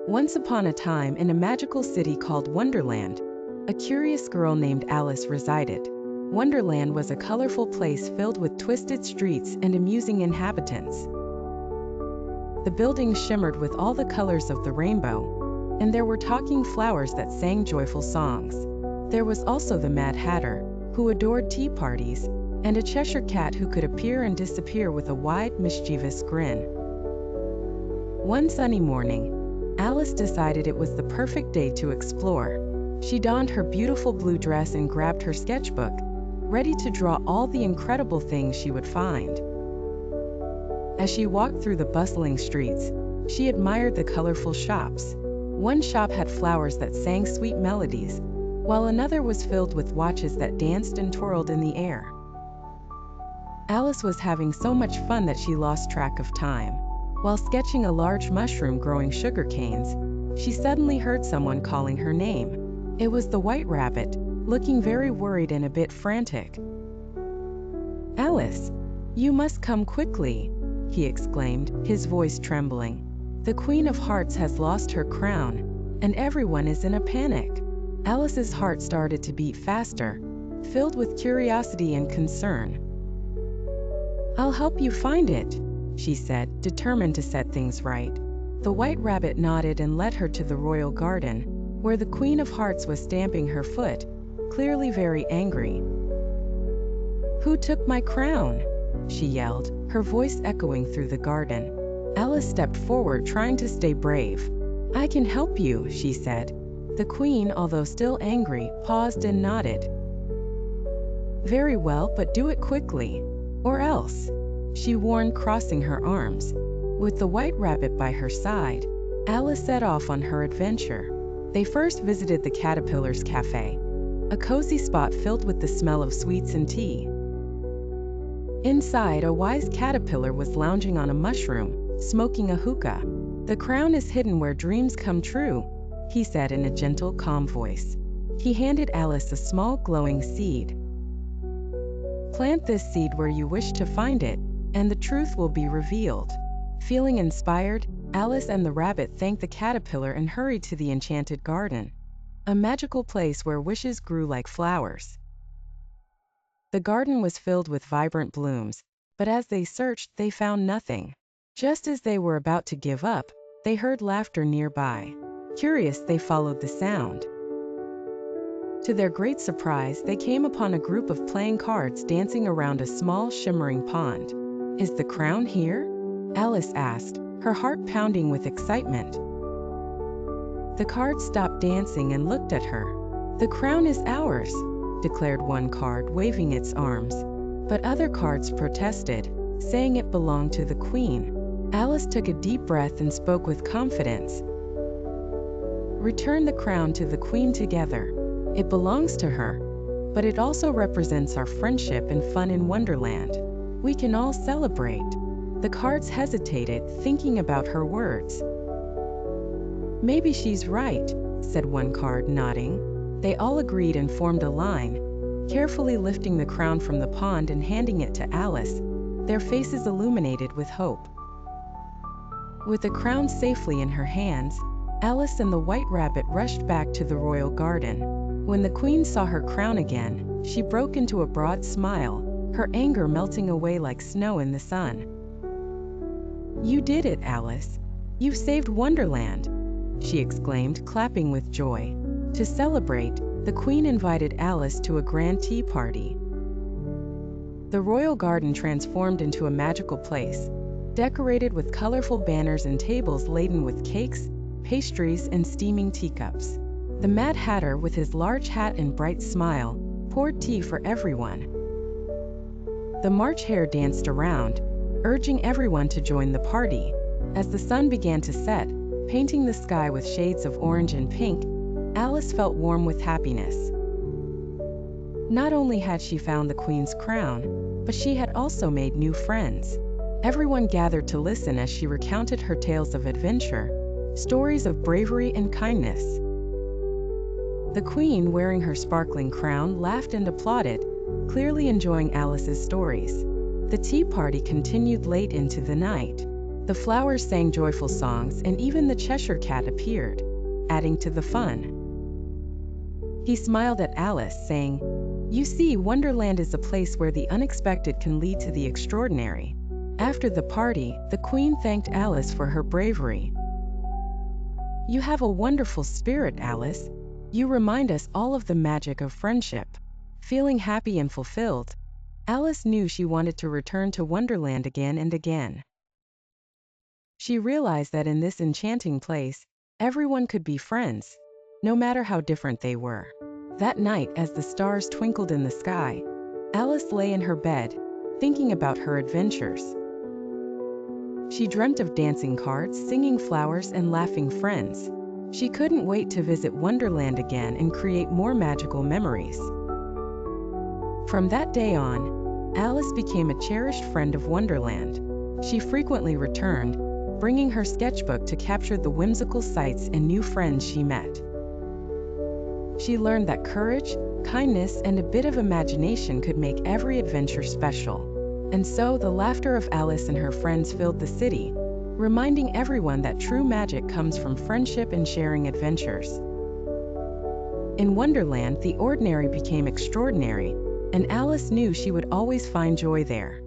Once upon a time, in a magical city called Wonderland, a curious girl named Alice resided. Wonderland was a colorful place filled with twisted streets and amusing inhabitants. The buildings shimmered with all the colors of the rainbow, and there were talking flowers that sang joyful songs. There was also the Mad Hatter, who adored tea parties, and a Cheshire Cat who could appear and disappear with a wide, mischievous grin. One sunny morning, Alice decided it was the perfect day to explore. She donned her beautiful blue dress and grabbed her sketchbook, ready to draw all the incredible things she would find. As she walked through the bustling streets, she admired the colorful shops. One shop had flowers that sang sweet melodies, while another was filled with watches that danced and twirled in the air. Alice was having so much fun that she lost track of time. While sketching a large mushroom growing sugar canes, she suddenly heard someone calling her name. It was the White Rabbit, looking very worried and a bit frantic. "Alice, you must come quickly," he exclaimed, his voice trembling. "The Queen of Hearts has lost her crown, and everyone is in a panic." Alice's heart started to beat faster, filled with curiosity and concern. "I'll help you find it," she said, determined to set things right. The White Rabbit nodded and led her to the royal garden, where the Queen of Hearts was stamping her foot, clearly very angry. "Who took my crown?" she yelled, her voice echoing through the garden. Alice stepped forward, trying to stay brave. "I can help you," she said. The Queen, although still angry, paused and nodded. "Very well, but do it quickly, or else," she warned, crossing her arms. With the White Rabbit by her side, Alice set off on her adventure. They first visited the Caterpillar's Cafe, a cozy spot filled with the smell of sweets and tea. Inside, a wise caterpillar was lounging on a mushroom, smoking a hookah. "The crown is hidden where dreams come true," he said in a gentle, calm voice. He handed Alice a small glowing seed. "Plant this seed where you wish to find it, and the truth will be revealed." Feeling inspired, Alice and the rabbit thanked the caterpillar and hurried to the enchanted garden, a magical place where wishes grew like flowers. The garden was filled with vibrant blooms, but as they searched, they found nothing. Just as they were about to give up, they heard laughter nearby. Curious, they followed the sound. To their great surprise, they came upon a group of playing cards dancing around a small, shimmering pond. "Is the crown here?" Alice asked, her heart pounding with excitement. The cards stopped dancing and looked at her. "The crown is ours," declared one card, waving its arms. But other cards protested, saying it belonged to the Queen. Alice took a deep breath and spoke with confidence. "Return the crown to the Queen together. It belongs to her, but it also represents our friendship and fun in Wonderland. We can all celebrate." The cards hesitated, thinking about her words. "Maybe she's right," said one card, nodding. They all agreed and formed a line, carefully lifting the crown from the pond and handing it to Alice, their faces illuminated with hope. With the crown safely in her hands, Alice and the White Rabbit rushed back to the royal garden. When the Queen saw her crown again, she broke into a broad smile, her anger melting away like snow in the sun. "You did it, Alice. You saved Wonderland," she exclaimed, clapping with joy. To celebrate, the Queen invited Alice to a grand tea party. The royal garden transformed into a magical place, decorated with colorful banners and tables laden with cakes, pastries, and steaming teacups. The Mad Hatter, with his large hat and bright smile, poured tea for everyone. The March Hare danced around, urging everyone to join the party. As the sun began to set, painting the sky with shades of orange and pink, Alice felt warm with happiness. Not only had she found the Queen's crown, but she had also made new friends. Everyone gathered to listen as she recounted her tales of adventure, stories of bravery and kindness. The Queen, wearing her sparkling crown, laughed and applauded, clearly enjoying Alice's stories. The tea party continued late into the night. The flowers sang joyful songs, and even the Cheshire Cat appeared, adding to the fun. He smiled at Alice, saying, "You see, Wonderland is a place where the unexpected can lead to the extraordinary." After the party, the Queen thanked Alice for her bravery. "You have a wonderful spirit, Alice. You remind us all of the magic of friendship." Feeling happy and fulfilled, Alice knew she wanted to return to Wonderland again and again. She realized that in this enchanting place, everyone could be friends, no matter how different they were. That night, as the stars twinkled in the sky, Alice lay in her bed, thinking about her adventures. She dreamt of dancing cards, singing flowers, and laughing friends. She couldn't wait to visit Wonderland again and create more magical memories. From that day on, Alice became a cherished friend of Wonderland. She frequently returned, bringing her sketchbook to capture the whimsical sights and new friends she met. She learned that courage, kindness, and a bit of imagination could make every adventure special. And so the laughter of Alice and her friends filled the city, reminding everyone that true magic comes from friendship and sharing adventures. In Wonderland, the ordinary became extraordinary, and Alice knew she would always find joy there.